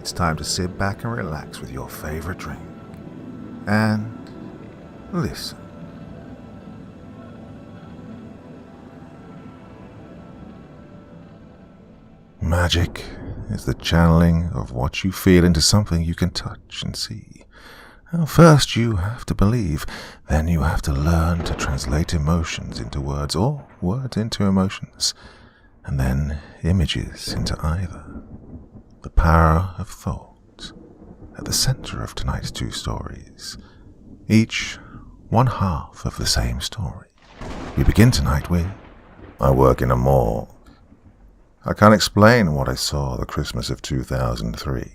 it's time to sit back and relax with your favorite drink. And listen. Magic is the channeling of what you feel into something you can touch and see. Now, first you have to believe, then you have to learn to translate emotions into words or words into emotions, and then images into either. The power of thought at the center of tonight's two stories, each one half of the same story. We begin tonight with I work in a morgue. I can't explain what I saw the Christmas of 2003.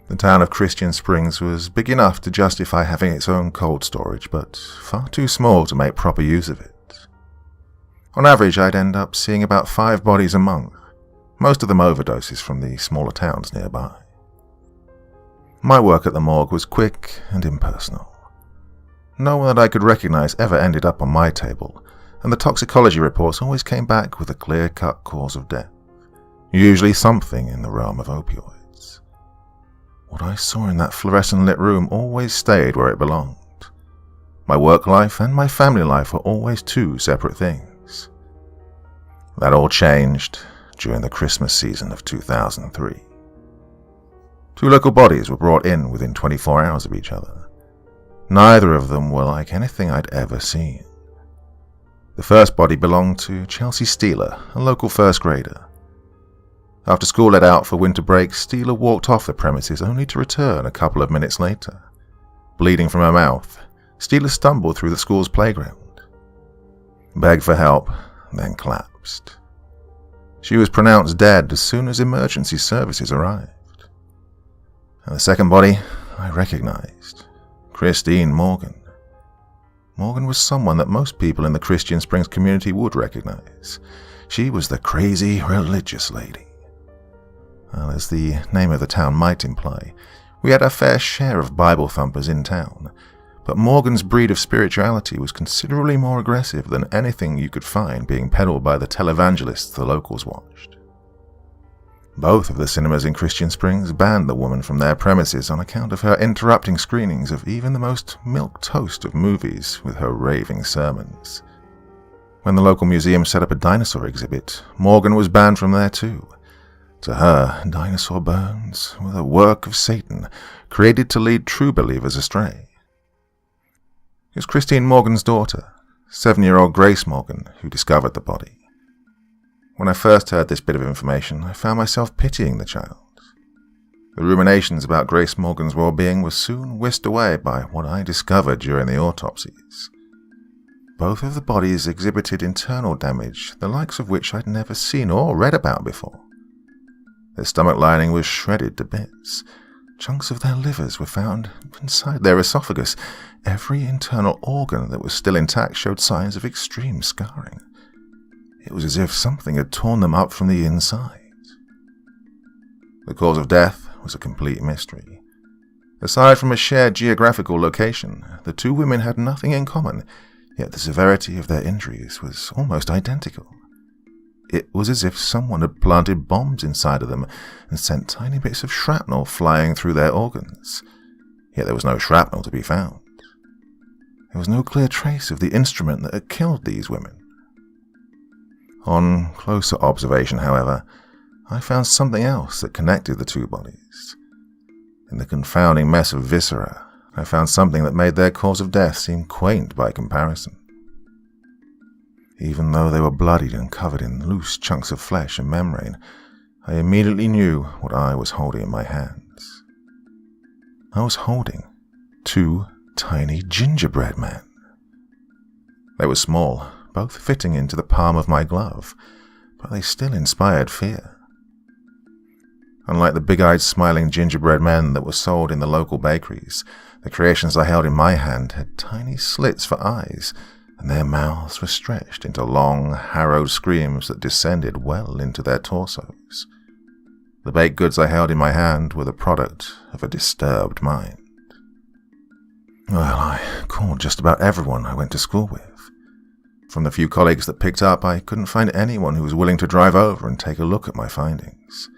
The town of Christian Springs was big enough to justify having its own cold storage, but far too small to make proper use of it. On average, I'd end up seeing about 5 bodies a month, most of them overdoses from the smaller towns nearby. My work at the morgue was quick and impersonal. No one that I could recognize ever ended up on my table, and the toxicology reports always came back with a clear-cut cause of death, usually something in the realm of opioids. What I saw in that fluorescent-lit room always stayed where it belonged. My work life and my family life were always two separate things. That all changed during the Christmas season of 2003. 2 local bodies were brought in within 24 hours of each other. Neither of them were like anything I'd ever seen. The first body belonged to Chelsea Steeler, a local first grader. After school let out for winter break, Steeler walked off the premises only to return a couple of minutes later. Bleeding from her mouth, Steeler stumbled through the school's playground, begged for help, then collapsed. She was pronounced dead as soon as emergency services arrived. And the second body I recognized, Christine Morgan. Morgan was someone that most people in the Christian Springs community would recognize. She was the crazy religious lady. Well, as the name of the town might imply, we had our fair share of Bible thumpers in town, but Morgan's breed of spirituality was considerably more aggressive than anything you could find being peddled by the televangelists the locals watched. Both of the cinemas in Christian Springs banned the woman from their premises on account of her interrupting screenings of even the most milquetoast of movies with her raving sermons. When the local museum set up a dinosaur exhibit, Morgan was banned from there too. To her, dinosaur bones were the work of Satan, created to lead true believers astray. It was Christine Morgan's daughter, 7-year-old Grace Morgan, who discovered the body. When I first heard this bit of information, I found myself pitying the child. The ruminations about Grace Morgan's well-being were soon whisked away by what I discovered during the autopsies. Both of the bodies exhibited internal damage, the likes of which I'd never seen or read about before. Their stomach lining was shredded to bits. Chunks of their livers were found inside their esophagus. Every internal organ that was still intact showed signs of extreme scarring. It was as if something had torn them up from the inside. The cause of death was a complete mystery. Aside from a shared geographical location, the two women had nothing in common, yet the severity of their injuries was almost identical. It was as if someone had planted bombs inside of them and sent tiny bits of shrapnel flying through their organs. Yet there was no shrapnel to be found. There was no clear trace of the instrument that had killed these women. On closer observation, however, I found something else that connected the two bodies. In the confounding mess of viscera, I found something that made their cause of death seem quaint by comparison. Even though they were bloodied and covered in loose chunks of flesh and membrane, I immediately knew what I was holding in my hands. I was holding 2 tiny gingerbread men. They were small, both fitting into the palm of my glove, but they still inspired fear. Unlike the big-eyed smiling gingerbread men that were sold in the local bakeries, the creations I held in my hand had tiny slits for eyes, and their mouths were stretched into long, harrowed screams that descended well into their torsos. The baked goods I held in my hand were the product of a disturbed mind. Well, I called just about everyone I went to school with. From the few colleagues that picked up, I couldn't find anyone who was willing to drive over and take a look at my findings.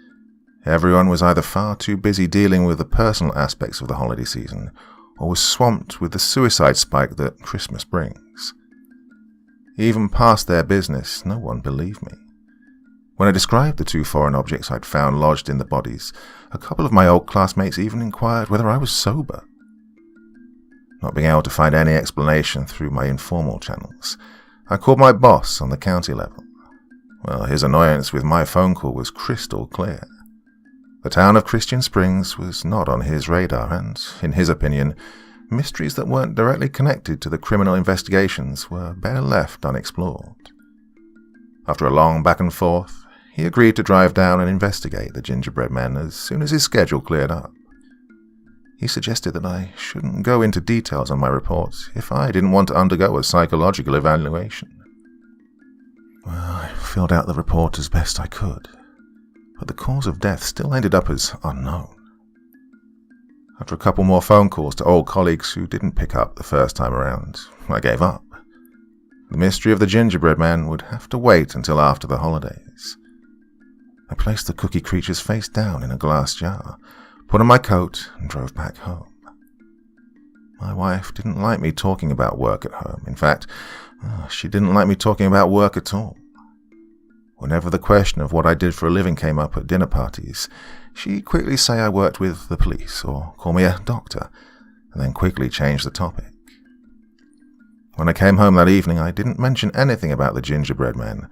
Everyone was either far too busy dealing with the personal aspects of the holiday season, or was swamped with the suicide spike that Christmas brings. Even past their business, no one believed me. When I described the 2 foreign objects I'd found lodged in the bodies, a couple of my old classmates even inquired whether I was sober. Not being able to find any explanation through my informal channels, I called my boss on the county level. Well, his annoyance with my phone call was crystal clear. The town of Christian Springs was not on his radar, and, in his opinion, mysteries that weren't directly connected to the criminal investigations were better left unexplored. After a long back and forth, he agreed to drive down and investigate the gingerbread men as soon as his schedule cleared up. He suggested that I shouldn't go into details on my report if I didn't want to undergo a psychological evaluation. Well, I filled out the report as best I could, but the cause of death still ended up as unknown. After a couple more phone calls to old colleagues who didn't pick up the first time around, I gave up. The mystery of the gingerbread man would have to wait until after the holidays. I placed the cookie creatures face down in a glass jar, put on my coat, and drove back home. My wife didn't like me talking about work at home. In fact, she didn't like me talking about work at all. Whenever the question of what I did for a living came up at dinner parties, she'd quickly say I worked with the police or call me a doctor, and then quickly change the topic. When I came home that evening, I didn't mention anything about the gingerbread men,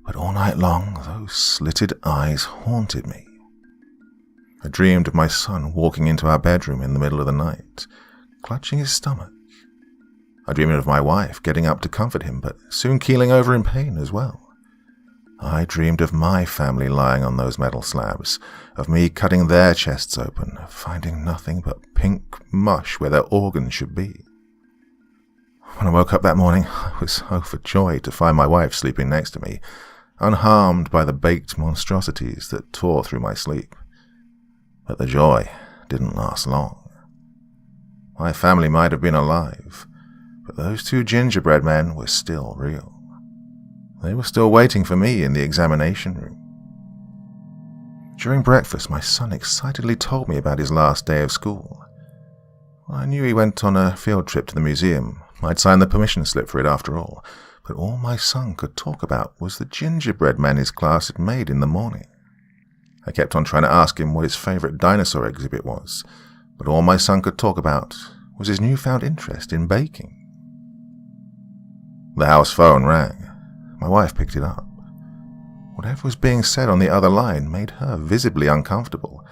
but all night long those slitted eyes haunted me. I dreamed of my son walking into our bedroom in the middle of the night, clutching his stomach. I dreamed of my wife getting up to comfort him, but soon keeling over in pain as well. I dreamed of my family lying on those metal slabs, of me cutting their chests open, finding nothing but pink mush where their organs should be. When I woke up that morning, I was overjoyed to find my wife sleeping next to me, unharmed by the baked monstrosities that tore through my sleep. But the joy didn't last long. My family might have been alive, but those 2 gingerbread men were still real. They were still waiting for me in the examination room. During breakfast, my son excitedly told me about his last day of school. I knew he went on a field trip to the museum. I'd signed the permission slip for it after all, but all my son could talk about was the gingerbread man his class had made in the morning. I kept on trying to ask him what his favorite dinosaur exhibit was, but all my son could talk about was his newfound interest in baking. The house phone rang. My wife picked it up. Whatever was being said on the other line made her visibly uncomfortable.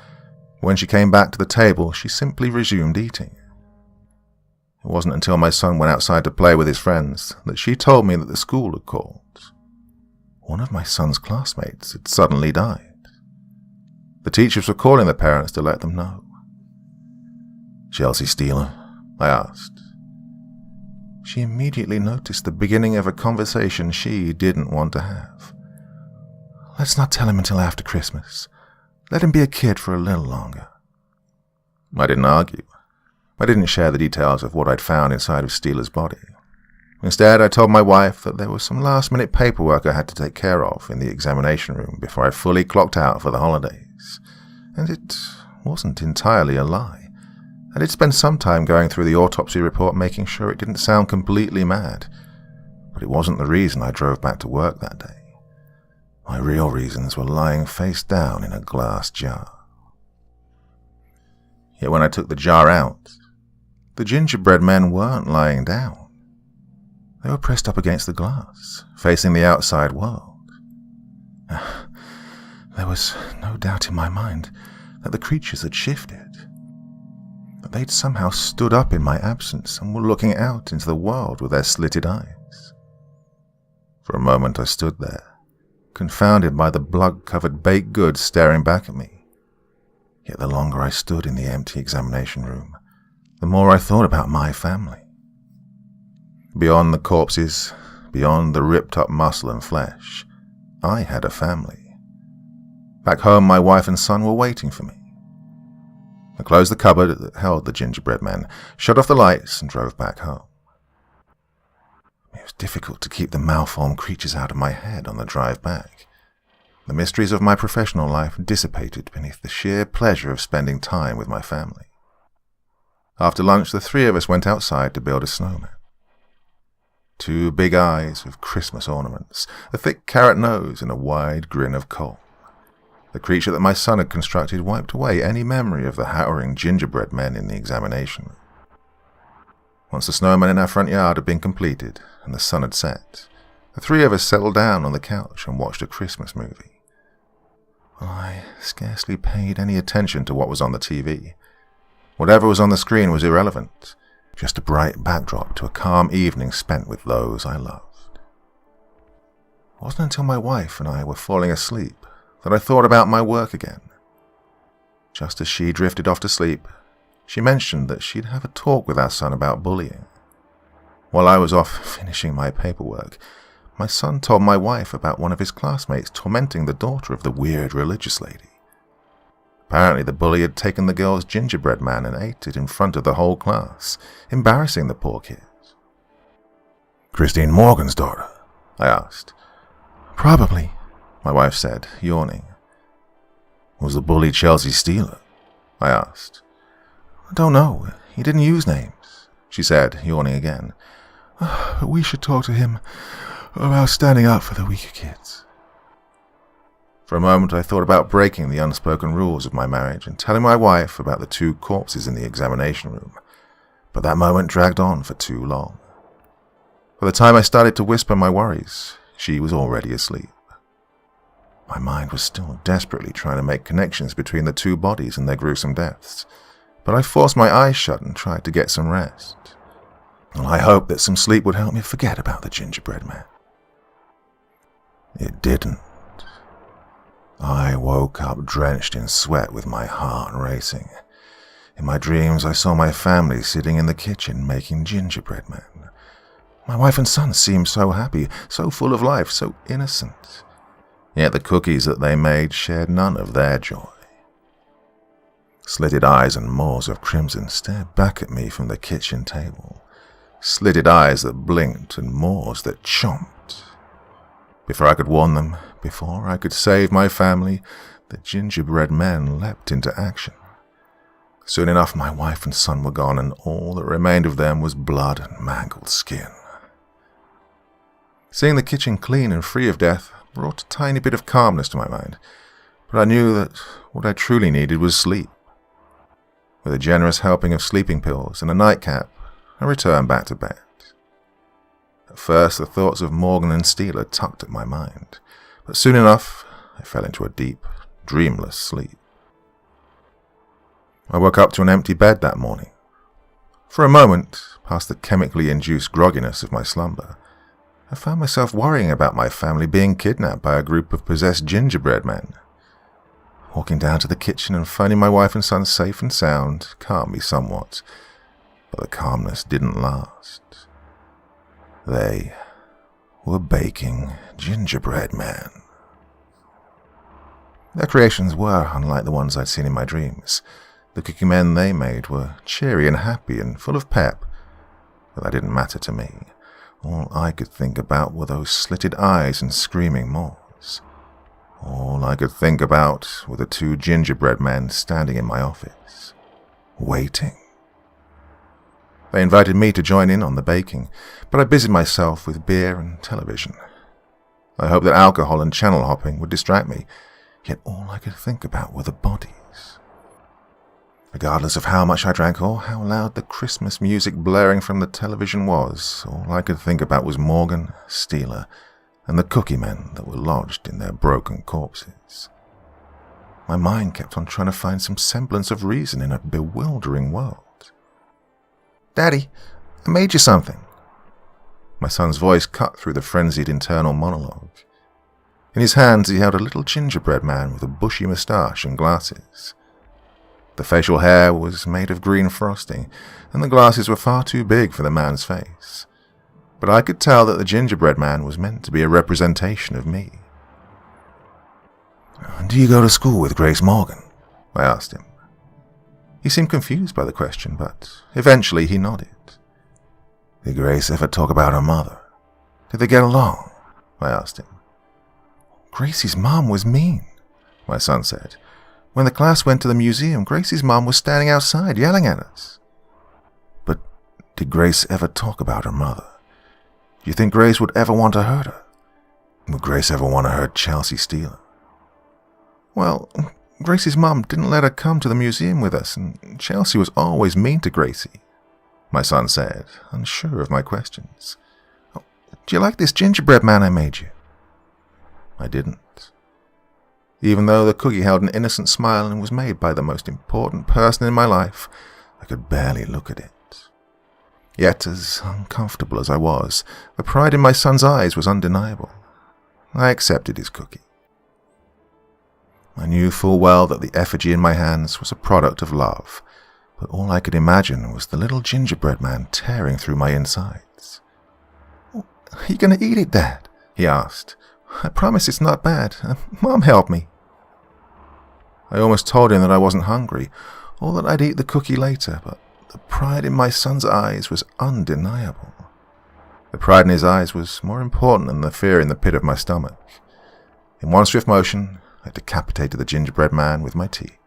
When she came back to the table, she simply resumed eating. It wasn't until my son went outside to play with his friends that she told me that the school had called. One of my son's classmates had suddenly died. The teachers were calling the parents to let them know. "Chelsea Steeler?" I asked. She immediately noticed the beginning of a conversation she didn't want to have. "Let's not tell him until after Christmas. Let him be a kid for a little longer." I didn't argue. I didn't share the details of what I'd found inside of Steeler's body. Instead, I told my wife that there was some last-minute paperwork I had to take care of in the examination room before I fully clocked out for the holidays. And it wasn't entirely a lie. I did spend some time going through the autopsy report making sure it didn't sound completely mad, but it wasn't the reason I drove back to work that day. My real reasons were lying face down in a glass jar. Yet when I took the jar out, the gingerbread men weren't lying down. They were pressed up against the glass, facing the outside world. There was no doubt in my mind that the creatures had shifted. That they'd somehow stood up in my absence and were looking out into the world with their slitted eyes. For a moment I stood there, confounded by the blood-covered baked goods staring back at me. Yet the longer I stood in the empty examination room, the more I thought about my family. Beyond the corpses, beyond the ripped-up muscle and flesh, I had a family. Back home, my wife and son were waiting for me. I closed the cupboard that held the gingerbread men, shut off the lights, and drove back home. It was difficult to keep the malformed creatures out of my head on the drive back. The mysteries of my professional life dissipated beneath the sheer pleasure of spending time with my family. After lunch, the three of us went outside to build a snowman. 2 big eyes with Christmas ornaments, a thick carrot nose, and a wide grin of coal. The creature that my son had constructed wiped away any memory of the howling gingerbread men in the examination room. Once the snowman in our front yard had been completed and the sun had set, the three of us settled down on the couch and watched a Christmas movie. Well, I scarcely paid any attention to what was on the TV. Whatever was on the screen was irrelevant, just a bright backdrop to a calm evening spent with those I loved. It wasn't until my wife and I were falling asleep that I thought about my work again. Just as she drifted off to sleep, she mentioned that she'd have a talk with our son about bullying. While I was off finishing my paperwork, my son told my wife about one of his classmates tormenting the daughter of the weird religious lady. Apparently the bully had taken the girl's gingerbread man and ate it in front of the whole class, embarrassing the poor kids. "Christine Morgan's daughter?" I asked. "Probably," my wife said, yawning. "Was the bully Chelsea Steeler?" I asked. "I don't know. He didn't use names," she said, yawning again. "We should talk to him about standing up for the weaker kids." For a moment I thought about breaking the unspoken rules of my marriage and telling my wife about the 2 corpses in the examination room, but that moment dragged on for too long. By the time I started to whisper my worries, she was already asleep. My mind was still desperately trying to make connections between the 2 bodies and their gruesome deaths, but I forced my eyes shut and tried to get some rest. Well, I hoped that some sleep would help me forget about the gingerbread man. It didn't. I woke up drenched in sweat with my heart racing. In my dreams, I saw my family sitting in the kitchen making gingerbread men. My wife and son seemed so happy, so full of life, so innocent. Yet the cookies that they made shared none of their joy. Slitted eyes and maws of crimson stared back at me from the kitchen table. Slitted eyes that blinked and maws that chomped. Before I could warn them, before I could save my family, the gingerbread men leapt into action. Soon enough, my wife and son were gone, and all that remained of them was blood and mangled skin. Seeing the kitchen clean and free of death brought a tiny bit of calmness to my mind, but I knew that what I truly needed was sleep. With a generous helping of sleeping pills and a nightcap, I returned back to bed. At first, the thoughts of Morgan and Steeler tugged at my mind, but soon enough, I fell into a deep, dreamless sleep. I woke up to an empty bed that morning. For a moment, past the chemically induced grogginess of my slumber, I found myself worrying about my family being kidnapped by a group of possessed gingerbread men. Walking down to the kitchen and finding my wife and son safe and sound calmed me somewhat, but the calmness didn't last. They were baking gingerbread men. Their creations were unlike the ones I'd seen in my dreams. The cookie men they made were cheery and happy and full of pep, but that didn't matter to me. All I could think about were those slitted eyes and screaming maws. All I could think about were the 2 gingerbread men standing in my office, waiting. They invited me to join in on the baking, but I busied myself with beer and television. I hoped that alcohol and channel hopping would distract me, yet all I could think about were the bodies. Regardless of how much I drank or how loud the Christmas music blaring from the television was, all I could think about was Morgan, Steeler, and the cookie men that were lodged in their broken corpses. My mind kept on trying to find some semblance of reason in a bewildering world. "Daddy, I made you something." My son's voice cut through the frenzied internal monologue. In his hands he held a little gingerbread man with a bushy moustache and glasses. The facial hair was made of green frosting, and the glasses were far too big for the man's face. But I could tell that the gingerbread man was meant to be a representation of me. "Do you go to school with Grace Morgan?" I asked him. He seemed confused by the question, but eventually he nodded. "Did Grace ever talk about her mother? Did they get along?" I asked him. Gracie's mom was mean, my son said. When the class went to the museum, Gracie's mom was standing outside yelling at us. But did Grace ever talk about her mother? Do you think Grace would ever want to hurt her? Would Grace ever want to hurt Chelsea Steeler? Well, Gracie's mom didn't let her come to the museum with us, and Chelsea was always mean to Gracie, my son said, unsure of my questions. Oh, do you like this gingerbread man I made you? I didn't. Even though the cookie held an innocent smile and was made by the most important person in my life, I could barely look at it. Yet, as uncomfortable as I was, the pride in my son's eyes was undeniable. I accepted his cookie. I knew full well that the effigy in my hands was a product of love, but all I could imagine was the little gingerbread man tearing through my insides. "Are you going to eat it, Dad?" he asked. "I promise it's not bad. Mom helped me." I almost told him that I wasn't hungry, or that I'd eat the cookie later, but the pride in my son's eyes was undeniable. The pride in his eyes was more important than the fear in the pit of my stomach. In one swift motion, I decapitated the gingerbread man with my teeth.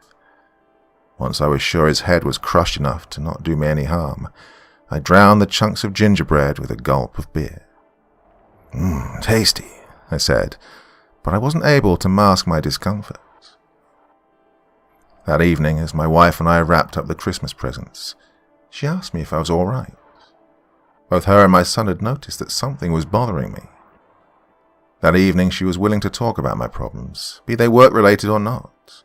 Once I was sure his head was crushed enough to not do me any harm, I drowned the chunks of gingerbread with a gulp of beer. Tasty," I said, but I wasn't able to mask my discomfort. That evening, as my wife and I wrapped up the Christmas presents, she asked me if I was all right. Both her and my son had noticed that something was bothering me. That evening she was willing to talk about my problems, be they work-related or not.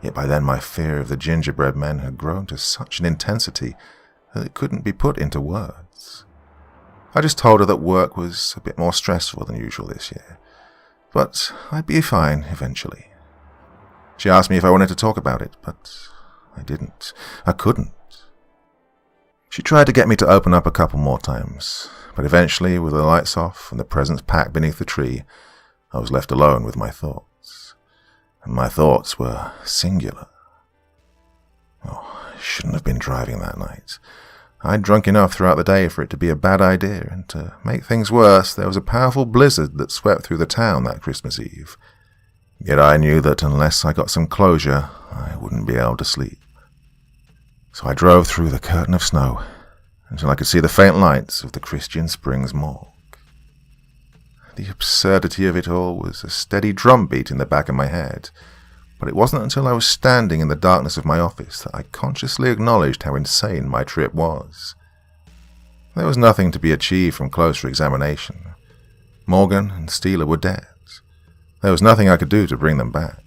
Yet by then my fear of the gingerbread men had grown to such an intensity that it couldn't be put into words. I just told her that work was a bit more stressful than usual this year, but I'd be fine eventually. She asked me if I wanted to talk about it, but I didn't. I couldn't. She tried to get me to open up a couple more times, but eventually, with the lights off and the presents packed beneath the tree, I was left alone with my thoughts. And my thoughts were singular. I shouldn't have been driving that night. I'd drunk enough throughout the day for it to be a bad idea, and to make things worse, there was a powerful blizzard that swept through the town that Christmas Eve. Yet I knew that unless I got some closure, I wouldn't be able to sleep. So I drove through the curtain of snow until I could see the faint lights of the Christian Springs Morgue. The absurdity of it all was a steady drumbeat in the back of my head, but it wasn't until I was standing in the darkness of my office that I consciously acknowledged how insane my trip was. There was nothing to be achieved from closer examination. Morgan and Steeler were dead. There was nothing I could do to bring them back.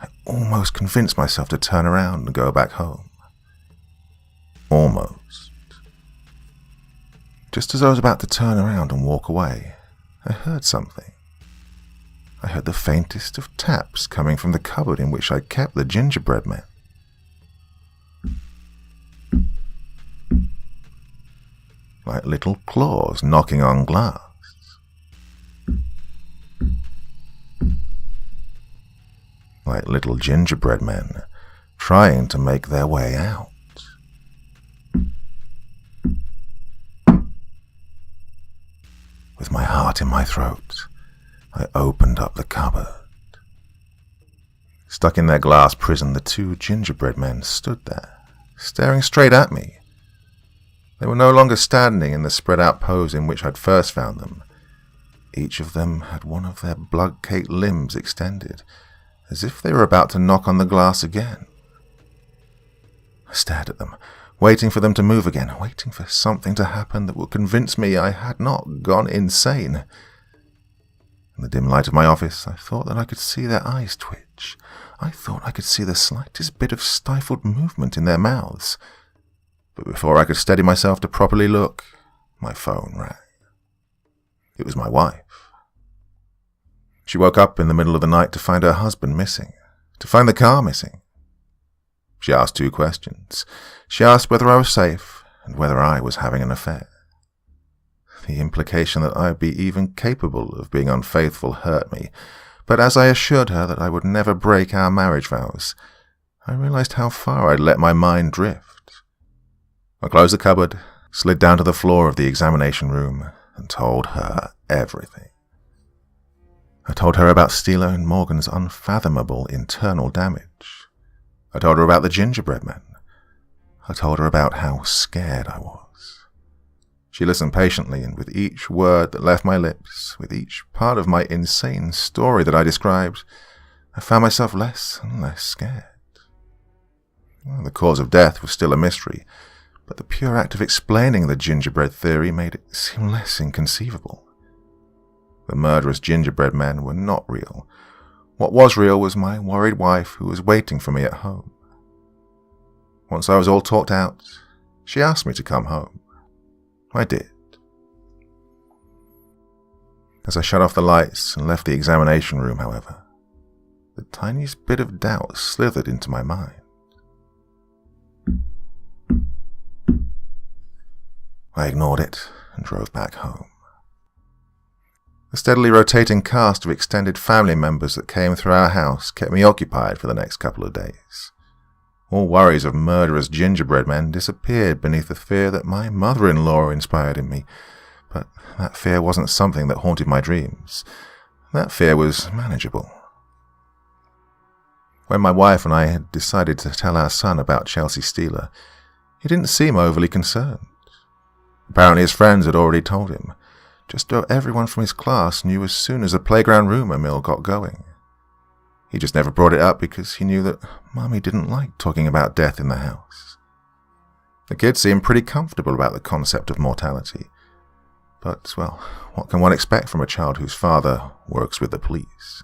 I almost convinced myself to turn around and go back home. Almost. Just as I was about to turn around and walk away, I heard something. I heard the faintest of taps coming from the cupboard in which I kept the gingerbread men. Like little claws knocking on glass. Like little gingerbread men trying to make their way out. With my heart in my throat, I opened up the cupboard. Stuck in their glass prison, the two gingerbread men stood there, staring straight at me. They were no longer standing in the spread-out pose in which I'd first found them. Each of them had one of their blood-caked limbs extended, as if they were about to knock on the glass again. I stared at them, waiting for them to move again, waiting for something to happen that would convince me I had not gone insane. In the dim light of my office, I thought that I could see their eyes twitch. I thought I could see the slightest bit of stifled movement in their mouths. But before I could steady myself to properly look, my phone rang. It was my wife. She woke up in the middle of the night to find her husband missing, to find the car missing. She asked 2 questions. She asked whether I was safe and whether I was having an affair. The implication that I would be even capable of being unfaithful hurt me, but as I assured her that I would never break our marriage vows, I realized how far I'd let my mind drift. I closed the cupboard, slid down to the floor of the examination room, and told her everything. I told her about Steeler and Morgan's unfathomable internal damage. I told her about the gingerbread men. I told her about how scared I was. She listened patiently, and with each word that left my lips, with each part of my insane story that I described, I found myself less and less scared. Well, the cause of death was still a mystery, but the pure act of explaining the gingerbread theory made it seem less inconceivable. The murderous gingerbread men were not real. What was real was my worried wife who was waiting for me at home. Once I was all talked out, she asked me to come home. I did. As I shut off the lights and left the examination room, however, the tiniest bit of doubt slithered into my mind. I ignored it and drove back home. The steadily rotating cast of extended family members that came through our house kept me occupied for the next couple of days. All worries of murderous gingerbread men disappeared beneath the fear that my mother-in-law inspired in me, but that fear wasn't something that haunted my dreams. That fear was manageable. When my wife and I had decided to tell our son about Chelsea Steeler, he didn't seem overly concerned. Apparently his friends had already told him. Just about everyone from his class knew as soon as the playground rumour mill got going. He just never brought it up because he knew that Mummy didn't like talking about death in the house. The kids seemed pretty comfortable about the concept of mortality. But, well, what can one expect from a child whose father works with the police?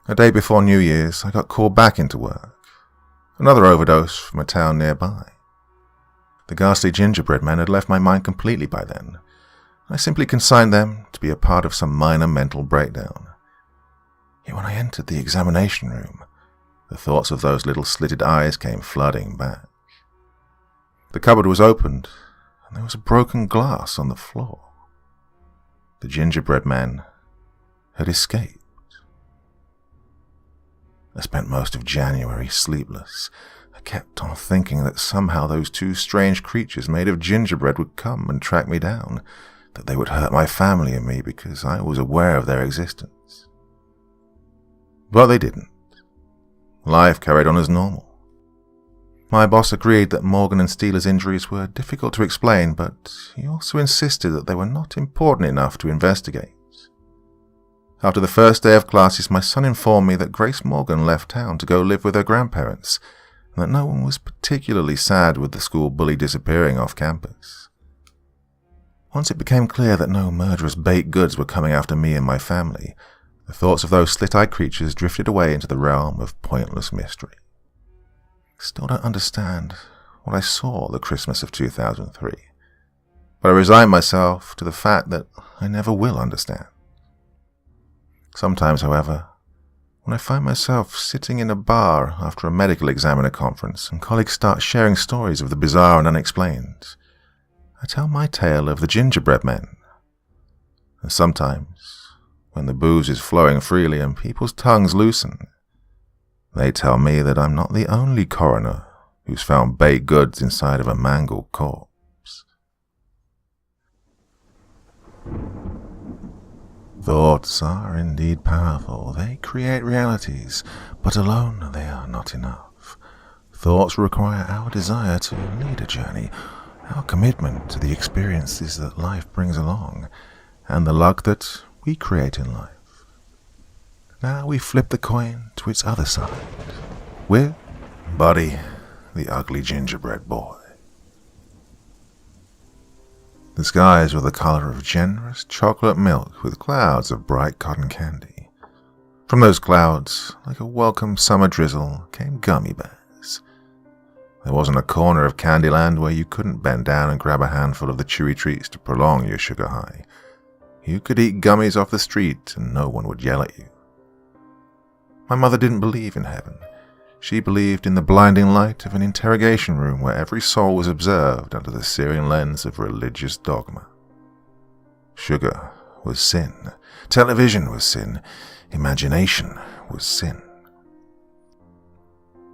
A day before New Year's, I got called back into work. Another overdose from a town nearby. The ghastly gingerbread men had left my mind completely by then. I simply consigned them to be a part of some minor mental breakdown. Yet when I entered the examination room, the thoughts of those little slitted eyes came flooding back. The cupboard was opened, and there was a broken glass on the floor. The gingerbread men had escaped. I spent most of January sleepless. I kept on thinking that somehow those two strange creatures made of gingerbread would come and track me down, that they would hurt my family and me because I was aware of their existence. But they didn't. Life carried on as normal. My boss agreed that Morgan and Steeler's injuries were difficult to explain, but he also insisted that they were not important enough to investigate. After the first day of classes, my son informed me that Grace Morgan left town to go live with her grandparents, and that no one was particularly sad with the school bully disappearing off campus. Once it became clear that no murderous baked goods were coming after me and my family, the thoughts of those slit-eyed creatures drifted away into the realm of pointless mystery. I still don't understand what I saw the Christmas of 2003, but I resigned myself to the fact that I never will understand. Sometimes, however, when I find myself sitting in a bar after a medical examiner conference and colleagues start sharing stories of the bizarre and unexplained, I tell my tale of the gingerbread men. And sometimes, when the booze is flowing freely and people's tongues loosen, they tell me that I'm not the only coroner who's found baked goods inside of a mangled corpse. Thoughts are indeed powerful. They create realities, but alone they are not enough. Thoughts require our desire to lead a journey, our commitment to the experiences that life brings along, and the luck that we create in life. Now we flip the coin to its other side, with Buddy, the ugly gingerbread boy. The skies were the color of generous chocolate milk with clouds of bright cotton candy. From those clouds, like a welcome summer drizzle, came gummy bears. There wasn't a corner of Candyland where you couldn't bend down and grab a handful of the chewy treats to prolong your sugar high. You could eat gummies off the street and no one would yell at you. My mother didn't believe in heaven. She believed in the blinding light of an interrogation room where every soul was observed under the searing lens of religious dogma. Sugar was sin. Television was sin. Imagination was sin.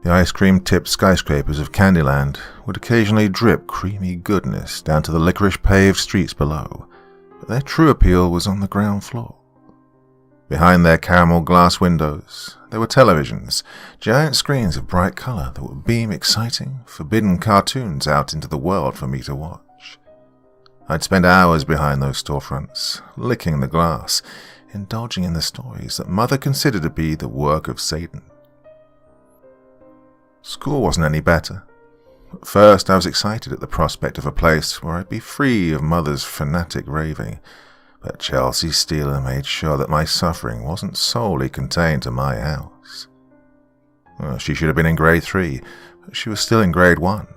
The ice cream-tipped skyscrapers of Candyland would occasionally drip creamy goodness down to the licorice-paved streets below, but their true appeal was on the ground floor. Behind their caramel glass windows, there were televisions, giant screens of bright colour that would beam exciting, forbidden cartoons out into the world for me to watch. I'd spend hours behind those storefronts, licking the glass, indulging in the stories that Mother considered to be the work of Satan. School wasn't any better. At first, I was excited at the prospect of a place where I'd be free of Mother's fanatic raving, but Chelsea Steeler made sure that my suffering wasn't solely contained to my house. Well, she should have been in grade 3, but she was still in grade 1.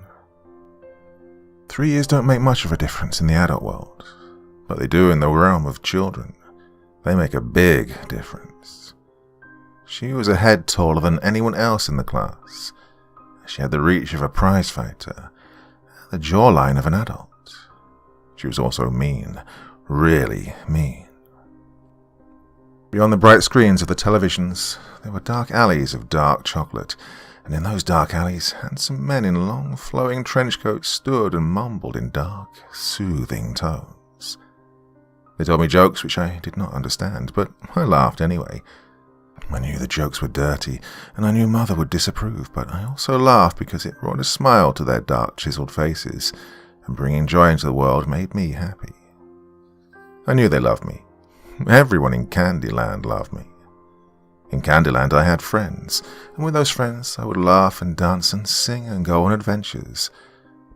3 years don't make much of a difference in the adult world, but they do in the realm of children. They make a big difference. She was a head taller than anyone else in the class. She had the reach of a prize fighter, the jawline of an adult. She was also mean, really mean. Beyond the bright screens of the televisions, there were dark alleys of dark chocolate, and in those dark alleys, handsome men in long, flowing trench coats stood and mumbled in dark, soothing tones. They told me jokes which I did not understand, but I laughed anyway. I knew the jokes were dirty, and I knew Mother would disapprove, but I also laughed because it brought a smile to their dark, chiseled faces, and bringing joy into the world made me happy. I knew they loved me. Everyone in Candyland loved me. In Candyland I had friends, and with those friends I would laugh and dance and sing and go on adventures.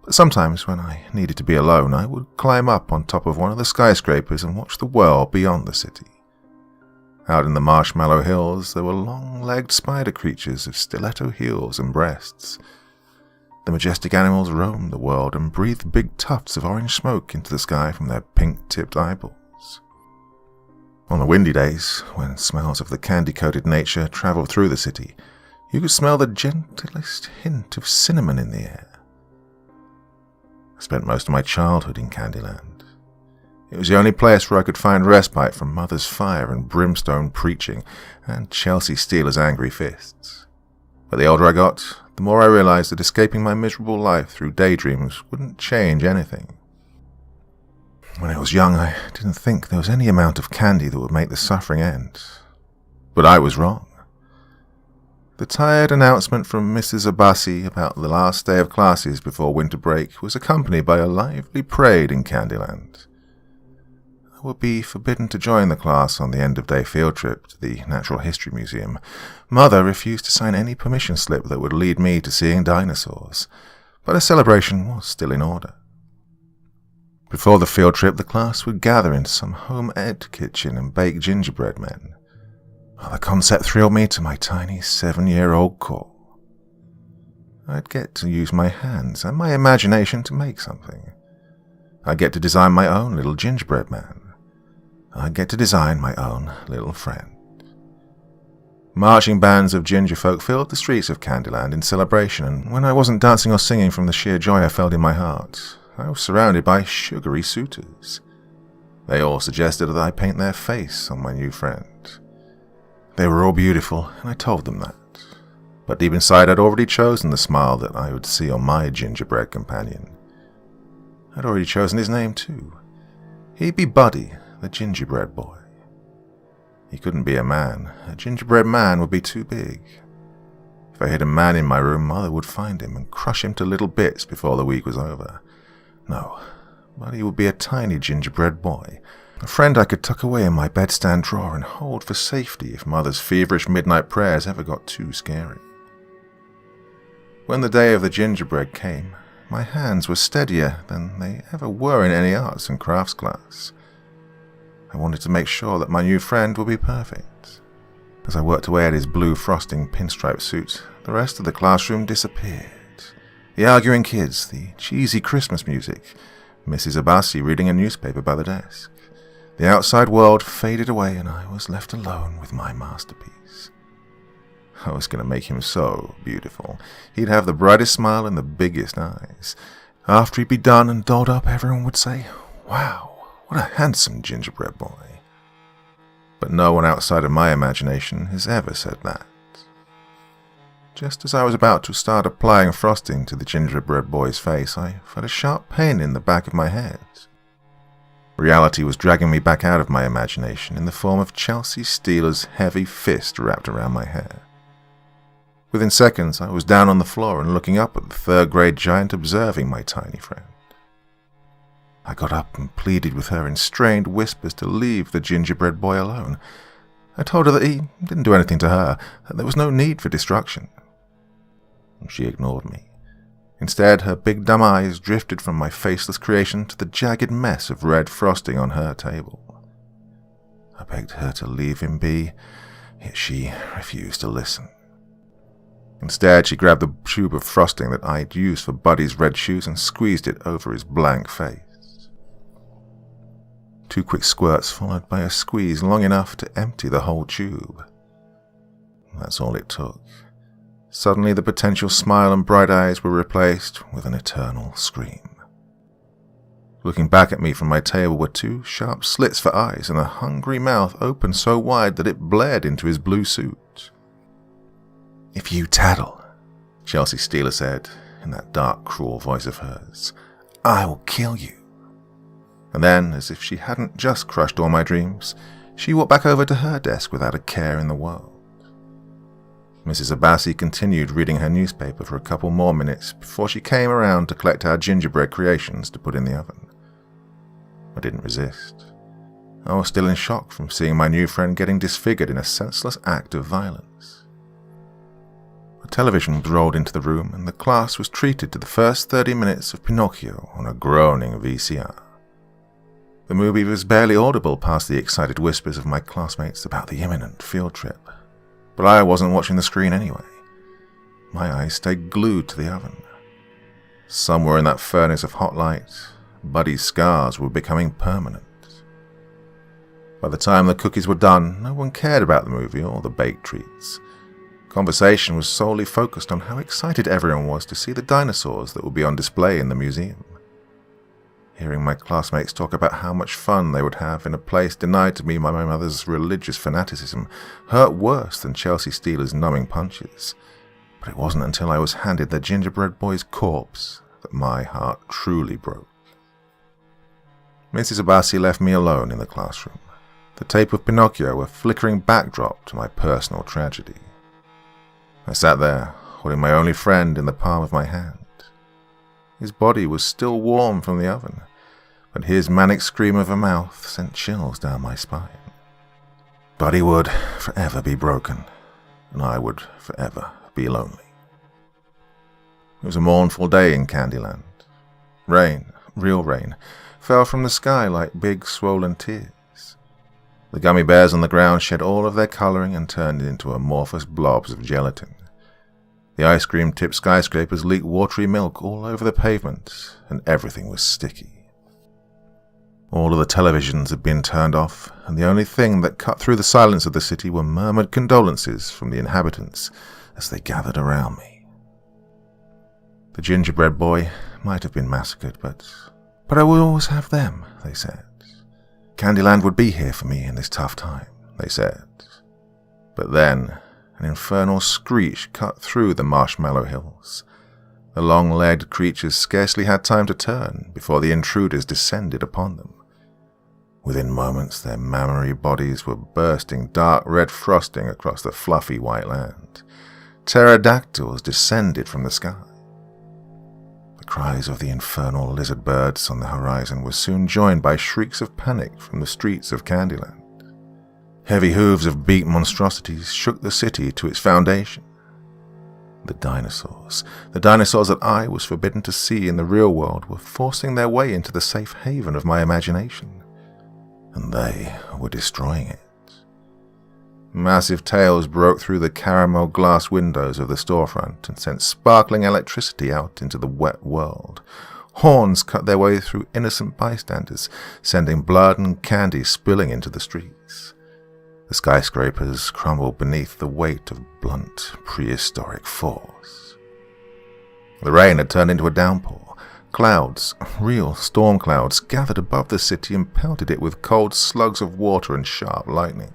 But sometimes when I needed to be alone, I would climb up on top of one of the skyscrapers and watch the world beyond the city. Out in the marshmallow hills there were long-legged spider creatures of stiletto heels and breasts. The majestic animals roamed the world and breathed big tufts of orange smoke into the sky from their pink-tipped eyeballs. On the windy days, when smells of the candy-coated nature travelled through the city, you could smell the gentlest hint of cinnamon in the air. I spent most of my childhood in Candyland. It was the only place where I could find respite from Mother's fire and brimstone preaching and Chelsea Steeler's angry fists. But the older I got, the more I realized that escaping my miserable life through daydreams wouldn't change anything. When I was young, I didn't think there was any amount of candy that would make the suffering end. But I was wrong. The tired announcement from Mrs. Abbasi about the last day of classes before winter break was accompanied by a lively parade in Candyland. I would be forbidden to join the class on the end-of-day field trip to the Natural History Museum. Mother refused to sign any permission slip that would lead me to seeing dinosaurs, but a celebration was still in order. Before the field trip, the class would gather in some home-ed kitchen and bake gingerbread men. The concept thrilled me to my tiny 7-year-old core. I'd get to use my hands and my imagination to make something. I'd get to design my own little gingerbread man. I'd get to design my own little friend. Marching bands of ginger folk filled the streets of Candyland in celebration, and when I wasn't dancing or singing from the sheer joy I felt in my heart, I was surrounded by sugary suitors. They all suggested that I paint their face on my new friend. They were all beautiful, and I told them that. But deep inside I'd already chosen the smile that I would see on my gingerbread companion. I'd already chosen his name too. He'd be Buddy, the gingerbread boy. He couldn't be a man. A gingerbread man would be too big. If I hid a man in my room, Mother would find him and crush him to little bits before the week was over. No, Buddy would be a tiny gingerbread boy, a friend I could tuck away in my bedstand drawer and hold for safety if Mother's feverish midnight prayers ever got too scary. When the day of the gingerbread came, my hands were steadier than they ever were in any arts and crafts class. I wanted to make sure that my new friend would be perfect. As I worked away at his blue frosting pinstripe suit, the rest of the classroom disappeared. The arguing kids, the cheesy Christmas music, Mrs. Abbasi reading a newspaper by the desk. The outside world faded away and I was left alone with my masterpiece. I was going to make him so beautiful. He'd have the brightest smile and the biggest eyes. After he'd be done and dolled up, everyone would say, "Wow, what a handsome gingerbread boy." But no one outside of my imagination has ever said that. Just as I was about to start applying frosting to the gingerbread boy's face, I felt a sharp pain in the back of my head. Reality was dragging me back out of my imagination in the form of Chelsea Steele's heavy fist wrapped around my hair. Within seconds, I was down on the floor and looking up at the third-grade giant observing my tiny friend. I got up and pleaded with her in strained whispers to leave the gingerbread boy alone. I told her that he didn't do anything to her, that there was no need for destruction. She ignored me. Instead, her big dumb eyes drifted from my faceless creation to the jagged mess of red frosting on her table. I begged her to leave him be, yet she refused to listen. Instead, she grabbed the tube of frosting that I'd used for Buddy's red shoes and squeezed it over his blank face. 2 quick squirts followed by a squeeze long enough to empty the whole tube. That's all it took. Suddenly the potential smile and bright eyes were replaced with an eternal scream. Looking back at me from my table were 2 sharp slits for eyes and a hungry mouth open so wide that it blared into his blue suit. "If you tattle," Chelsea Steele said in that dark, cruel voice of hers, "I will kill you." And then, as if she hadn't just crushed all my dreams, she walked back over to her desk without a care in the world. Mrs. Abbasi continued reading her newspaper for a couple more minutes before she came around to collect our gingerbread creations to put in the oven. I didn't resist. I was still in shock from seeing my new friend getting disfigured in a senseless act of violence. A television was rolled into the room and the class was treated to the first 30 minutes of Pinocchio on a groaning VCR. The movie was barely audible past the excited whispers of my classmates about the imminent field trip. But I wasn't watching the screen anyway. My eyes stayed glued to the oven. Somewhere in that furnace of hot light, Buddy's scars were becoming permanent. By the time the cookies were done, no one cared about the movie or the baked treats. Conversation was solely focused on how excited everyone was to see the dinosaurs that would be on display in the museum. Hearing my classmates talk about how much fun they would have in a place denied to me by my mother's religious fanaticism hurt worse than Chelsea Steele's numbing punches. But it wasn't until I was handed the gingerbread boy's corpse that my heart truly broke. Mrs. Abbasi left me alone in the classroom, the tape of Pinocchio a flickering backdrop to my personal tragedy. I sat there, holding my only friend in the palm of my hand. His body was still warm from the oven, but his manic scream of a mouth sent chills down my spine. Buddy would forever be broken, and I would forever be lonely. It was a mournful day in Candyland. Rain, real rain, fell from the sky like big swollen tears. The gummy bears on the ground shed all of their coloring and turned into amorphous blobs of gelatin. The ice cream-tipped skyscrapers leaked watery milk all over the pavement, and everything was sticky. All of the televisions had been turned off, and the only thing that cut through the silence of the city were murmured condolences from the inhabitants as they gathered around me. The gingerbread boy might have been massacred, but I would always have them, they said. Candyland would be here for me in this tough time, they said. But then an infernal screech cut through the marshmallow hills. The long-legged creatures scarcely had time to turn before the intruders descended upon them. Within moments, their mammary bodies were bursting dark red frosting across the fluffy white land. Pterodactyls descended from the sky. The cries of the infernal lizard birds on the horizon were soon joined by shrieks of panic from the streets of Candyland. Heavy hooves of beaked monstrosities shook the city to its foundation. The dinosaurs that I was forbidden to see in the real world, were forcing their way into the safe haven of my imagination, and they were destroying it. Massive tails broke through the caramel glass windows of the storefront and sent sparkling electricity out into the wet world. Horns cut their way through innocent bystanders, sending blood and candy spilling into the streets. The skyscrapers crumbled beneath the weight of blunt, prehistoric force. The rain had turned into a downpour. Clouds, real storm clouds, gathered above the city and pelted it with cold slugs of water and sharp lightning.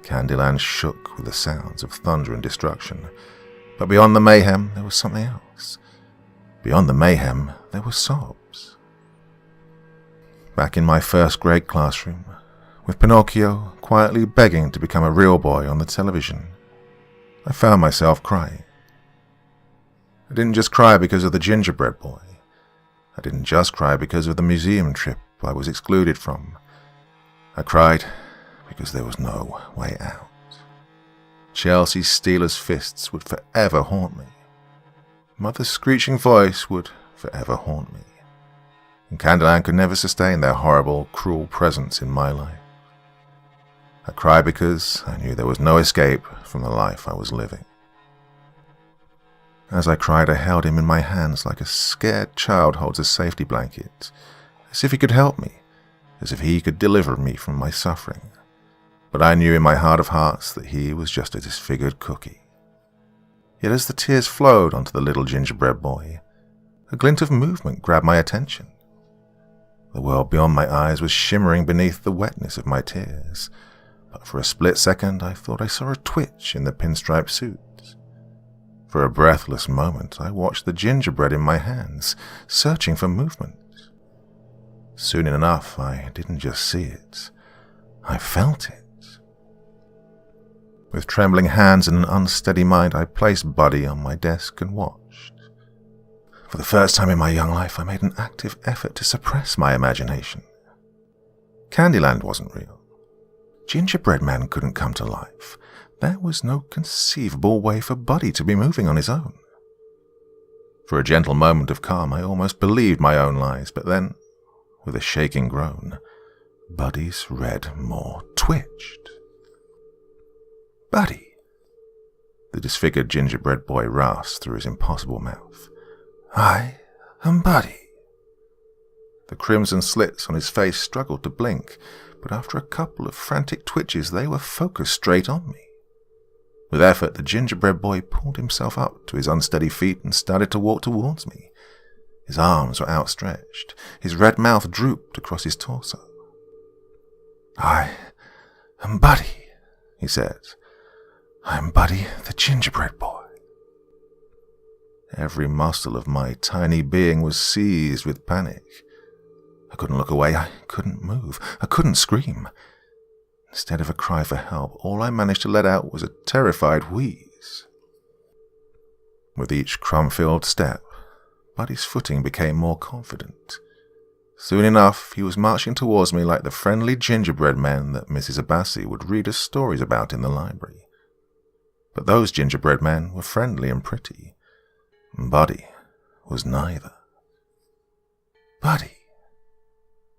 Candyland shook with the sounds of thunder and destruction. But beyond the mayhem, there was something else. Beyond the mayhem, there were sobs. back in my first grade classroom, with Pinocchio quietly begging to become a real boy on the television, I found myself crying. I didn't just cry because of the gingerbread boy. I didn't just cry because of the museum trip I was excluded from. I cried because there was no way out. Chelsea Steeler's fists would forever haunt me. Mother's screeching voice would forever haunt me. And Candyland could never sustain their horrible, cruel presence in my life. I cried because I knew there was no escape from the life I was living. As I cried, I held him in my hands like a scared child holds a safety blanket, as if he could help me, as if he could deliver me from my suffering. But I knew in my heart of hearts that he was just a disfigured cookie. Yet as the tears flowed onto the little gingerbread boy, a glint of movement grabbed my attention. The world beyond my eyes was shimmering beneath the wetness of my tears, but for a split second I thought I saw a twitch in the pinstripe suit. For a breathless moment I watched the gingerbread in my hands, searching for movement. Soon enough I didn't just see it, I felt it. With trembling hands and an unsteady mind, I placed Buddy on my desk and watched. For the first time in my young life, I made an active effort to suppress my imagination. Candyland wasn't real. Gingerbread Man couldn't come to life. There was no conceivable way for Buddy to be moving on his own. For a gentle moment of calm, I almost believed my own lies, but then, with a shaking groan, Buddy's red maw twitched. "Buddy," the disfigured gingerbread boy rasped through his impossible mouth. "I am Buddy." The crimson slits on his face struggled to blink, but after a couple of frantic twitches they were focused straight on me. With effort, the gingerbread boy pulled himself up to his unsteady feet and started to walk towards me. His arms were outstretched. His red mouth drooped across his torso. "I am Buddy," he said. "I'm Buddy the gingerbread boy." Every muscle of my tiny being was seized with panic. I couldn't look away, I couldn't move, I couldn't scream. Instead of a cry for help, all I managed to let out was a terrified wheeze. With each crumb-filled step, Buddy's footing became more confident. Soon enough, he was marching towards me like the friendly gingerbread men that Mrs. Abbasi would read us stories about in the library. But those gingerbread men were friendly and pretty. Buddy was neither. "Buddy,"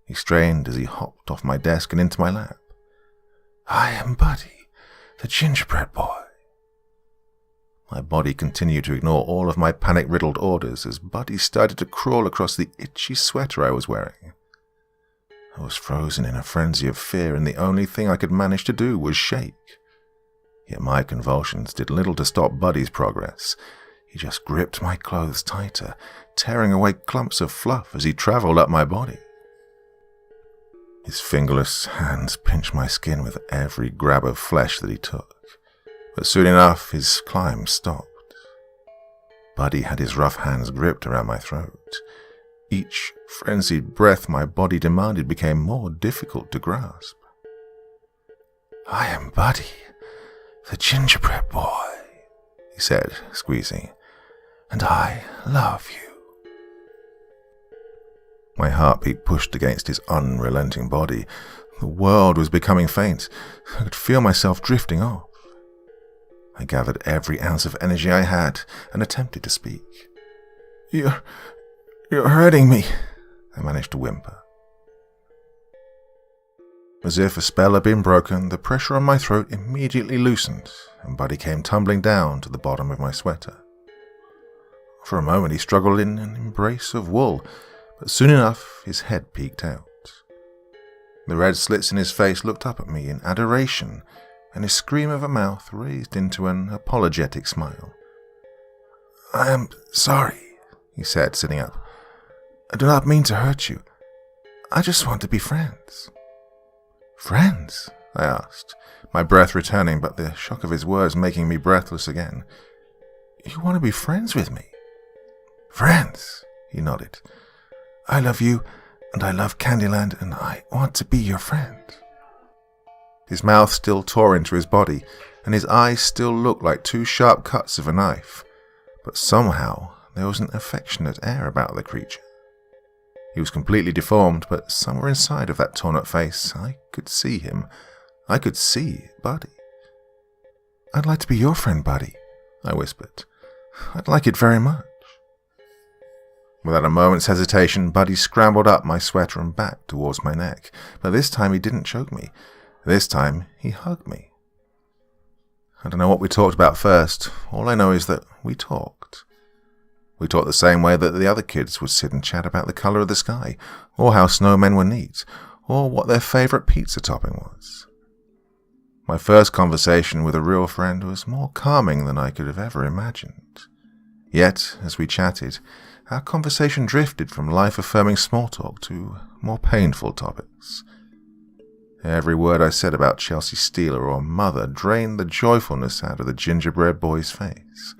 he strained as he hopped off my desk and into my lap. "I am Buddy, the gingerbread boy." My body continued to ignore all of my panic-riddled orders as Buddy started to crawl across the itchy sweater I was wearing. I was frozen in a frenzy of fear, and the only thing I could manage to do was shake. Yet my convulsions did little to stop Buddy's progress. He just gripped my clothes tighter, tearing away clumps of fluff as he traveled up my body. His fingerless hands pinched my skin with every grab of flesh that he took, but soon enough his climb stopped. Buddy had his rough hands gripped around my throat. Each frenzied breath my body demanded became more difficult to grasp. "I am Buddy, the gingerbread boy," he said, squeezing, "and I love you." My heartbeat pushed against his unrelenting body. The world was becoming faint. I could feel myself drifting off. I gathered every ounce of energy I had and attempted to speak. You're hurting me," I managed to whimper. As if a spell had been broken, the pressure on my throat immediately loosened, and Buddy came tumbling down to the bottom of my sweater. For a moment he struggled in an embrace of wool, but soon enough his head peeked out. The red slits in his face looked up at me in adoration, and his scream of a mouth raised into an apologetic smile. "I am sorry," he said, sitting up. "I do not mean to hurt you. I just want to be friends." "Friends?" I asked, my breath returning, but the shock of his words making me breathless again. "You want to be friends with me?" "Friends," he nodded. "I love you, and I love Candyland, and I want to be your friend." His mouth still tore into his body, and his eyes still looked like two sharp cuts of a knife, but somehow there was an affectionate air about the creature. He was completely deformed, but somewhere inside of that torn-up face, I could see him. I could see Buddy. "I'd like to be your friend, Buddy," I whispered. "I'd like it very much." Without a moment's hesitation, Buddy scrambled up my sweater and back towards my neck, but this time he didn't choke me. This time he hugged me. I don't know what we talked about first. All I know is that we talked. We talked the same way that the other kids would sit and chat about the color of the sky, or how snowmen were neat, or what their favorite pizza topping was. My first conversation with a real friend was more calming than I could have ever imagined. Yet, as we chatted, our conversation drifted from life-affirming small talk to more painful topics. Every word I said about Chelsea Steeler or Mother drained the joyfulness out of the gingerbread boy's face.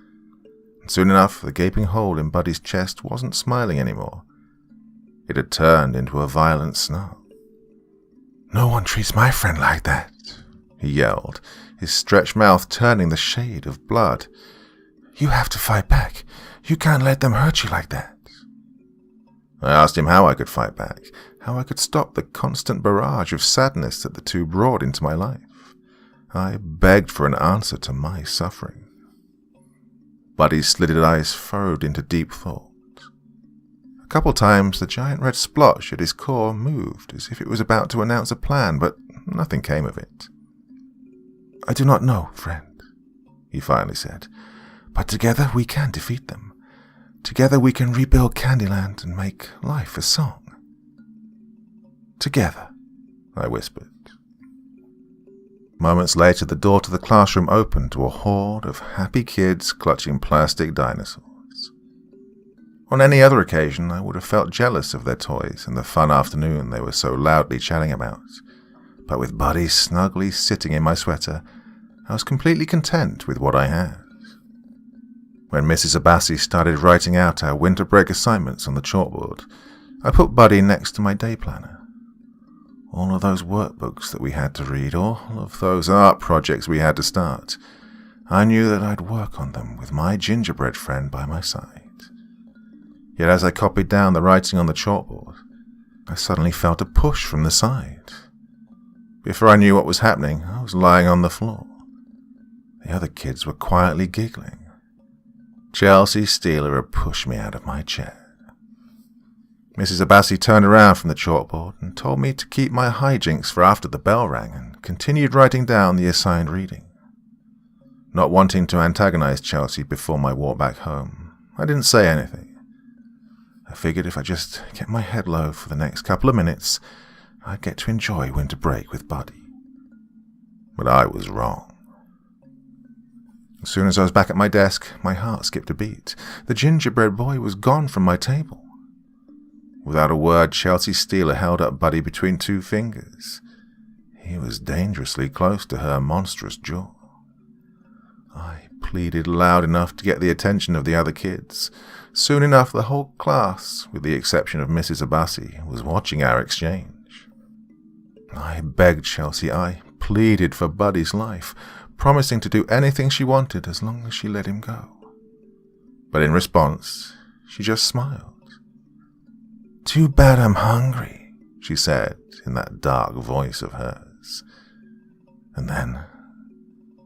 Soon enough, the gaping hole in Buddy's chest wasn't smiling anymore. It had turned into a violent snarl. "No one treats my friend like that," he yelled, his stretched mouth turning the shade of blood. "You have to fight back. You can't let them hurt you like that." I asked him how I could fight back, how I could stop the constant barrage of sadness that the two brought into my life. I begged for an answer to my suffering. Buddy's slitted eyes furrowed into deep thought. A couple times the giant red splotch at his core moved as if it was about to announce a plan, but nothing came of it. "I do not know, friend," he finally said, "but together we can defeat them. Together we can rebuild Candyland and make life a song." "Together," I whispered. Moments later, the door to the classroom opened to a horde of happy kids clutching plastic dinosaurs. On any other occasion, I would have felt jealous of their toys and the fun afternoon they were so loudly chatting about. But with Buddy snugly sitting in my sweater, I was completely content with what I had. When Mrs. Abbasi started writing out our winter break assignments on the chalkboard, I put Buddy next to my day planner. All of those workbooks that we had to read, all of those art projects we had to start, I knew that I'd work on them with my gingerbread friend by my side. Yet as I copied down the writing on the chalkboard, I suddenly felt a push from the side. Before I knew what was happening, I was lying on the floor. The other kids were quietly giggling. Chelsea Steeler had pushed me out of my chair. Mrs. Abbasi turned around from the chalkboard and told me to keep my hijinks for after the bell rang and continued writing down the assigned reading. Not wanting to antagonize Chelsea before my walk back home, I didn't say anything. I figured if I just kept my head low for the next couple of minutes, I'd get to enjoy winter break with Buddy. But I was wrong. As soon as I was back at my desk, my heart skipped a beat. The gingerbread boy was gone from my table. Without a word, Chelsea Steeler held up Buddy between two fingers. He was dangerously close to her monstrous jaw. I pleaded loud enough to get the attention of the other kids. Soon enough, the whole class, with the exception of Mrs. Abbasi, was watching our exchange. I begged Chelsea, I pleaded for Buddy's life, promising to do anything she wanted as long as she let him go. But in response, she just smiled. "Too bad I'm hungry," she said in that dark voice of hers. And then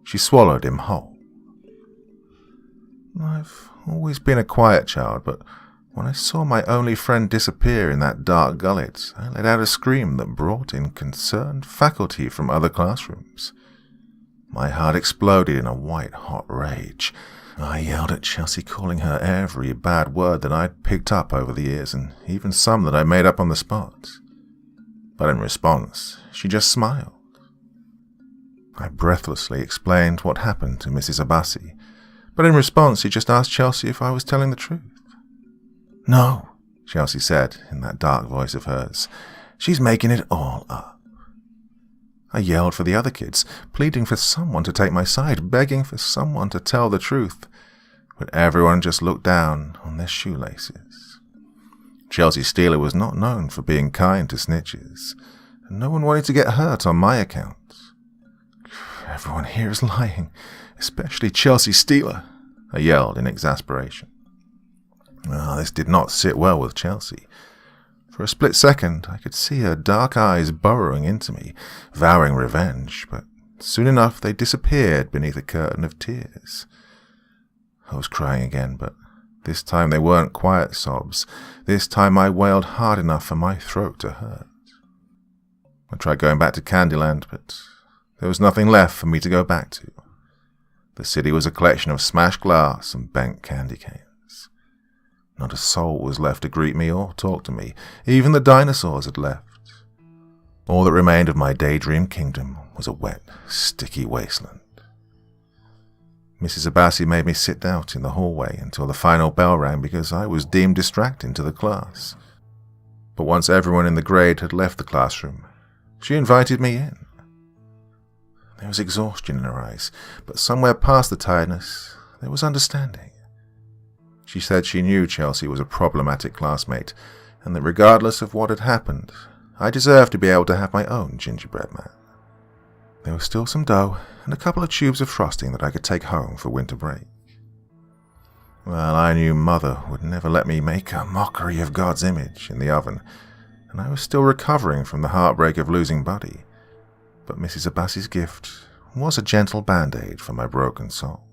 she swallowed him whole. I've always been a quiet child, but when I saw my only friend disappear in that dark gullet, I let out a scream that brought in concerned faculty from other classrooms. My heart exploded in a white-hot rage. I yelled at Chelsea, calling her every bad word that I'd picked up over the years, and even some that I made up on the spot. But in response, she just smiled. I breathlessly explained what happened to Mrs. Abbasi, but in response she just asked Chelsea if I was telling the truth. "No," Chelsea said in that dark voice of hers. "She's making it all up." I yelled for the other kids, pleading for someone to take my side, begging for someone to tell the truth, but everyone just looked down on their shoelaces. Chelsea Steeler was not known for being kind to snitches, and no one wanted to get hurt on my account. Everyone here is lying, especially Chelsea Steeler, I yelled in exasperation. This did not sit well with Chelsea. For a split second, I could see her dark eyes burrowing into me, vowing revenge, but soon enough they disappeared beneath a curtain of tears. I was crying again, but this time they weren't quiet sobs. This time I wailed hard enough for my throat to hurt. I tried going back to Candyland, but there was nothing left for me to go back to. The city was a collection of smashed glass and bent candy canes. Not a soul was left to greet me or talk to me. Even the dinosaurs had left. All that remained of my daydream kingdom was a wet, sticky wasteland. Mrs. Abbasi made me sit out in the hallway until the final bell rang because I was deemed distracting to the class. But once everyone in the grade had left the classroom, she invited me in. There was exhaustion in her eyes, but somewhere past the tiredness, there was understanding. She said she knew Chelsea was a problematic classmate, and that regardless of what had happened, I deserved to be able to have my own gingerbread man. There was still some dough and a couple of tubes of frosting that I could take home for winter break. Well, I knew Mother would never let me make a mockery of God's image in the oven, and I was still recovering from the heartbreak of losing Buddy. But Mrs. Abbasi's gift was a gentle band-aid for my broken soul.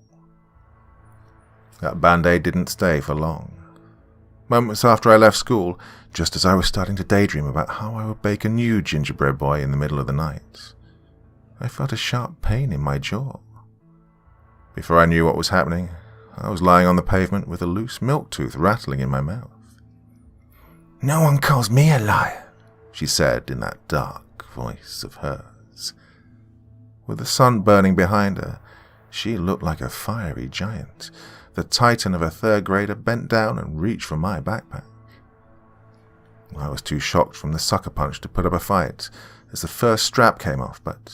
That band-aid didn't stay for long. Moments after I left school, just as I was starting to daydream about how I would bake a new gingerbread boy in the middle of the night, I felt a sharp pain in my jaw. Before I knew what was happening, I was lying on the pavement with a loose milk tooth rattling in my mouth. "No one calls me a liar," she said in that dark voice of hers. With the sun burning behind her, she looked like a fiery giant. The titan of a third grader bent down and reached for my backpack. I was too shocked from the sucker punch to put up a fight as the first strap came off, but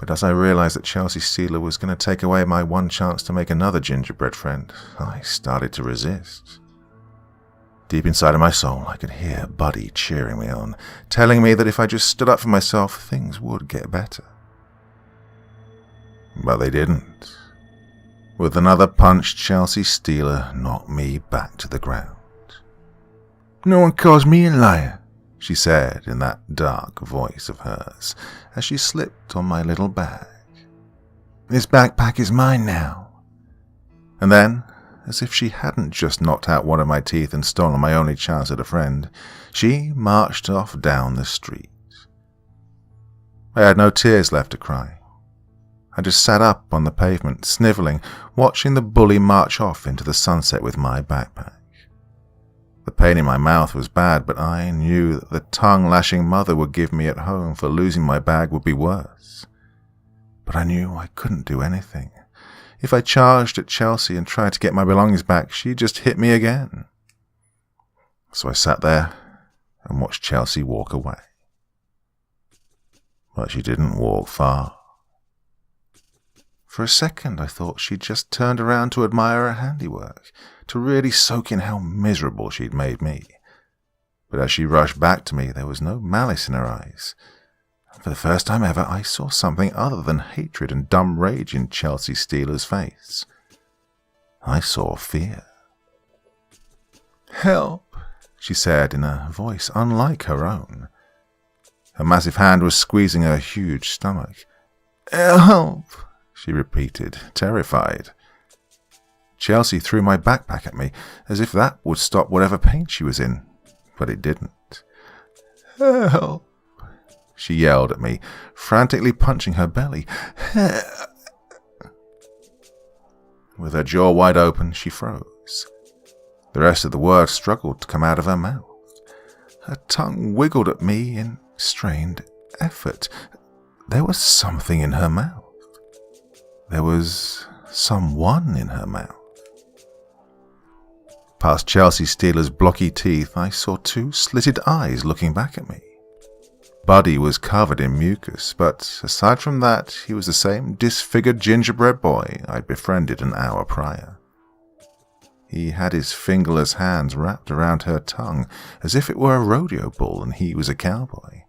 as I realized that Chelsea Steeler was going to take away my one chance to make another gingerbread friend, I started to resist. Deep inside of my soul, I could hear Buddy cheering me on, telling me that if I just stood up for myself, things would get better. But they didn't. With another punch, Chelsea Steeler knocked me back to the ground. "No one calls me a liar," she said in that dark voice of hers as she slipped on my little bag. "This backpack is mine now." And then, as if she hadn't just knocked out one of my teeth and stolen my only chance at a friend, she marched off down the street. I had no tears left to cry. I just sat up on the pavement, sniveling, watching the bully march off into the sunset with my backpack. The pain in my mouth was bad, but I knew that the tongue-lashing mother would give me at home for losing my bag would be worse. But I knew I couldn't do anything. If I charged at Chelsea and tried to get my belongings back, she'd just hit me again. So I sat there and watched Chelsea walk away. But she didn't walk far. For a second I thought she'd just turned around to admire her handiwork, to really soak in how miserable she'd made me. But as she rushed back to me, there was no malice in her eyes. For the first time ever, I saw something other than hatred and dumb rage in Chelsea Steeler's face. I saw fear. "Help," she said in a voice unlike her own. Her massive hand was squeezing her huge stomach. "Help," she repeated, terrified. Chelsea threw my backpack at me, as if that would stop whatever pain she was in, but it didn't. "Help," she yelled at me, frantically punching her belly. "Help." With her jaw wide open, she froze. The rest of the words struggled to come out of her mouth. Her tongue wiggled at me in strained effort. There was something in her mouth. There was someone in her mouth. Past Chelsea Steeler's blocky teeth, I saw two slitted eyes looking back at me. Buddy was covered in mucus, but aside from that, he was the same disfigured gingerbread boy I'd befriended an hour prior. He had his fingerless hands wrapped around her tongue as if it were a rodeo bull and he was a cowboy.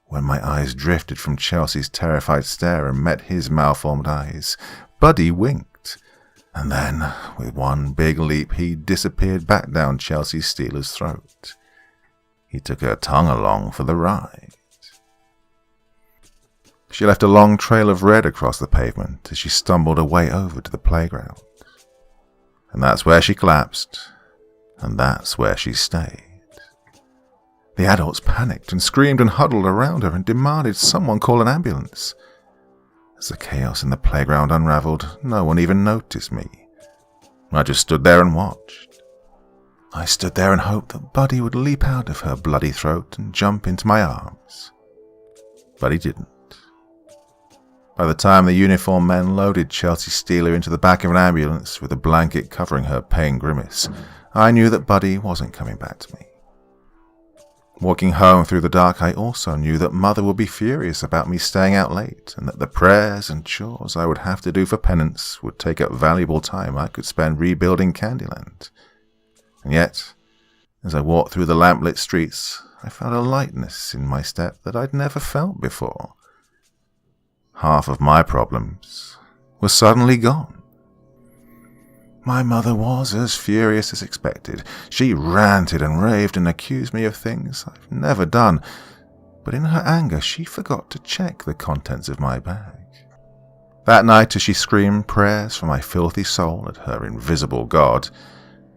When my eyes drifted from Chelsea's terrified stare and met his malformed eyes, Buddy winked. And then, with one big leap, he disappeared back down Chelsea Steeler's throat. He took her tongue along for the ride. She left a long trail of red across the pavement as she stumbled her way over to the playground. And that's where she collapsed, and that's where she stayed. The adults panicked and screamed and huddled around her and demanded someone call an ambulance. As the chaos in the playground unraveled, no one even noticed me. I just stood there and watched. I stood there and hoped that Buddy would leap out of her bloody throat and jump into my arms. But he didn't. By the time the uniformed men loaded Chelsea Steeler into the back of an ambulance with a blanket covering her pain grimace, I knew that Buddy wasn't coming back to me. Walking home through the dark, I also knew that Mother would be furious about me staying out late, and that the prayers and chores I would have to do for penance would take up valuable time I could spend rebuilding Candyland. And yet, as I walked through the lamplit streets, I felt a lightness in my step that I'd never felt before. Half of my problems were suddenly gone. My mother was as furious as expected. She ranted and raved and accused me of things I've never done, but in her anger she forgot to check the contents of my bag. That night, as she screamed prayers for my filthy soul at her invisible god,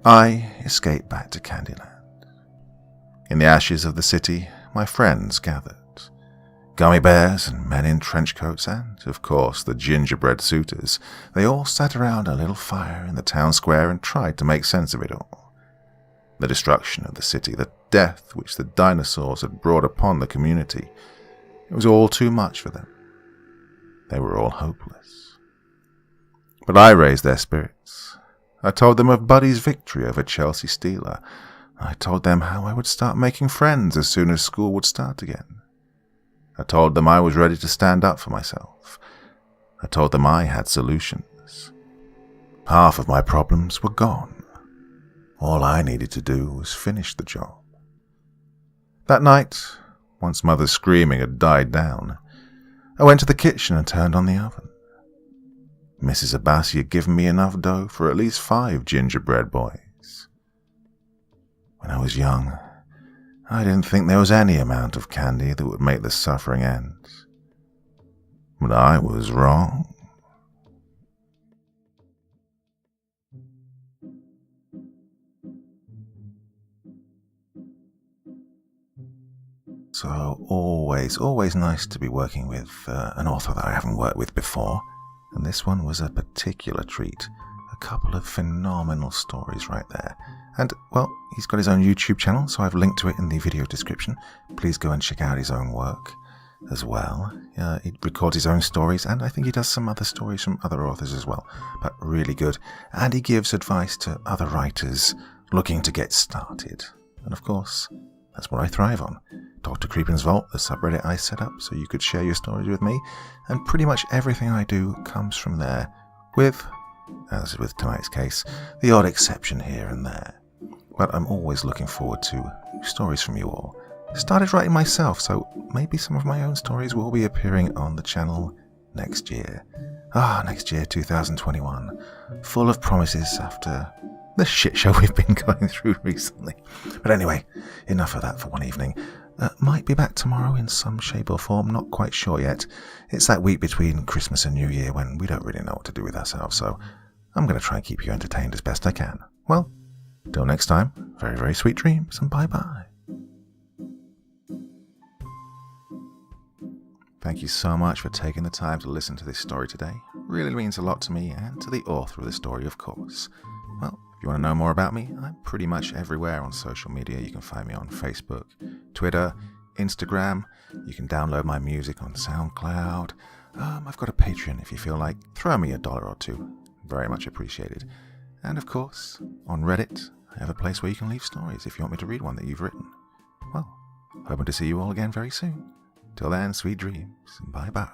I escaped back to Candyland. In the ashes of the city, my friends gathered. Gummy bears and men in trench coats and, of course, the gingerbread suitors. They all sat around a little fire in the town square and tried to make sense of it all. The destruction of the city, the death which the dinosaurs had brought upon the community, it was all too much for them. They were all hopeless. But I raised their spirits. I told them of Buddy's victory over Chelsea Steeler. I told them how I would start making friends as soon as school would start again. I told them I was ready to stand up for myself. I told them I had solutions. Half of my problems were gone. All I needed to do was finish the job. That night, once Mother's screaming had died down, I went to the kitchen and turned on the oven. Mrs. Abbasi had given me enough dough for at least 5 gingerbread boys. When I was young, I didn't think there was any amount of candy that would make the suffering end. But I was wrong. So always nice to be working with an author that I haven't worked with before. And this one was a particular treat. A couple of phenomenal stories right there. And, well, he's got his own YouTube channel, so I've linked to it in the video description. Please go and check out his own work as well. He records his own stories, and I think he does some other stories from other authors as well. But really good. And he gives advice to other writers looking to get started. And, of course, that's what I thrive on. Dr. Creepin's Vault, the subreddit I set up so you could share your stories with me. And pretty much everything I do comes from there, with, as with tonight's case, the odd exception here and there. But I'm always looking forward to stories from you all. I started writing myself, so maybe some of my own stories will be appearing on the channel next year. Next year, 2021. Full of promises after the shit show we've been going through recently. But anyway, enough of that for one evening. Might be back tomorrow in some shape or form, not quite sure yet. It's that week between Christmas and New Year when we don't really know what to do with ourselves, so I'm going to try and keep you entertained as best I can. Well, till next time, very, very sweet dreams, and bye-bye. Thank you so much for taking the time to listen to this story today. It really means a lot to me and to the author of the story, of course. Well, if you want to know more about me, I'm pretty much everywhere on social media. You can find me on Facebook, Twitter, Instagram. You can download my music on SoundCloud. I've got a Patreon if you feel like. Throw me $1 or $2. Very much appreciated. And of course, on Reddit, I have a place where you can leave stories if you want me to read one that you've written. Well, hoping to see you all again very soon. Till then, sweet dreams, and bye-bye.